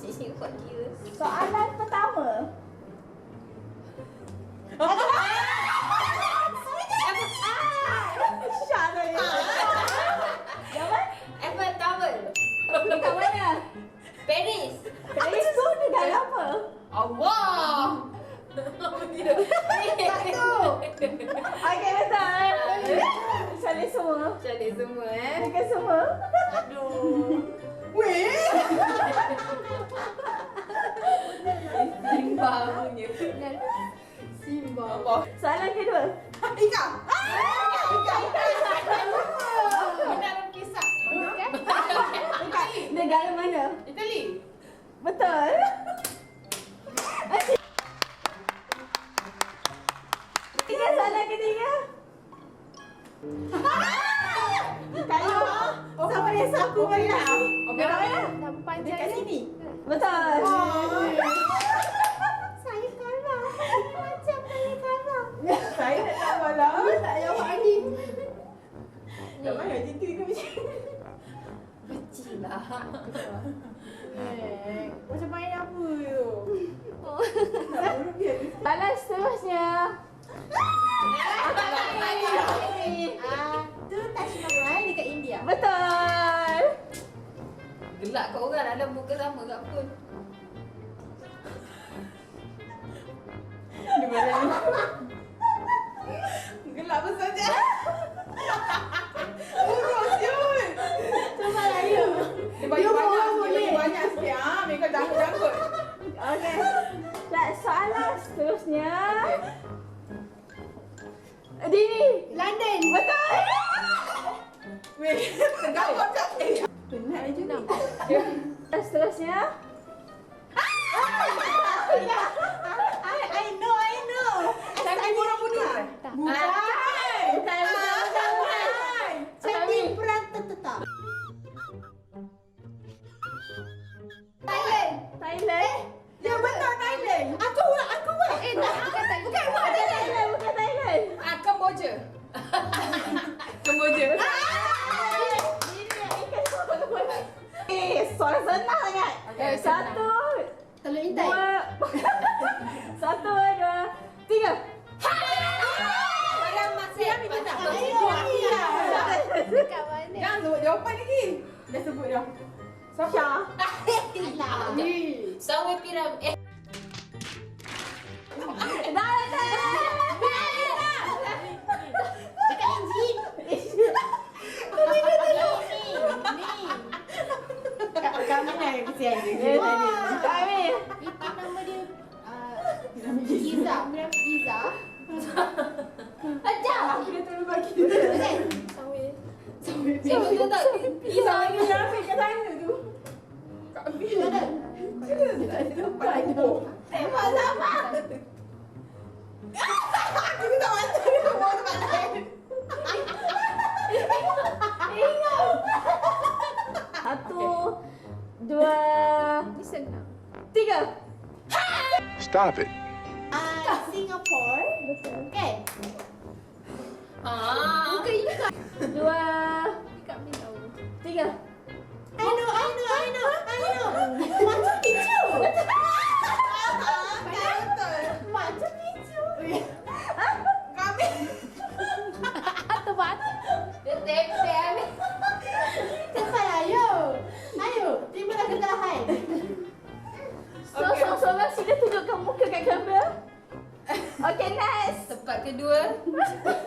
Sisi buat kira. Soalan pertama. Syah tadi. Jawapan? Eiffel Tower. Dekat mana? Paris. Paris tu dekat apa? Allah. Satu. Okey, betul. Salih semua. Cantik semua Dekat semua. Aduh. Weh. Simba punya. Simba. Soalan kedua. Ika. Dalam kisah. Dekat negara mana? Itali. Betul. Tiga soalan ketiga. Kalau sama dia sapu mana? Dekat mana? Dekat sini. Betul. Saya kalah. Macam saya kalah. Saya tak tahu malam. Tak jawab lagi. Tak mana gitu ke macam. Kecil lah. Macam main apa tu? Soalan seterusnya. Tu Taj Mahal dekat India. Betul. Gelak kat orang ada muka sama kat pun. Di mana ni? Gelap besar je. Urus siul. Cuba lagi. Dia bagi banyak sikit, bagi banyak sikit. Mereka jangkut-jangkut. Okey. Soalan seterusnya. Dini. London. Betul. Weh, tegak macam penat je ni. Seterusnya. I know. Cantik orang muda. Bukan. Cantik peran tetap. Thailand. Ya betul Thailand. Aku buat. Bukan Thailand. Kamboja. Kamboja. Soalan senang sangat. Satu. Telur intai. Satu, dua, tiga. Dalam masa Dekat mana? Jangan sebut jawapan lagi. Dah sebut dah. Syah. Sawe piram. Dah. Dekat enjin. Kami nak kesian je. Kami. Itu nama dia Iza. Iza. Ajar. Aku dah terlalu bagi. Sawe. Sawe tak. Iza lagi yang ambil kat sana tu. Kami. Tak ada tempat tu. Tembak sama. Aku tak macam dia bawa tempat lain. Ingat. Satu, dua, tiga. Stop it. Singapore. Betul. Kan? Bukan ini kan. Dua, Kat mana tahu. tiga. I know. Macam Pichu. Betul. Macam Pichu. Kami. Tepat. Dia tepel. Cepat ayo. Terimalah kekalahan. Okay. Sorang sila tunjukkan muka kat kamera. Okay, next. Tempat kedua. Teruknya.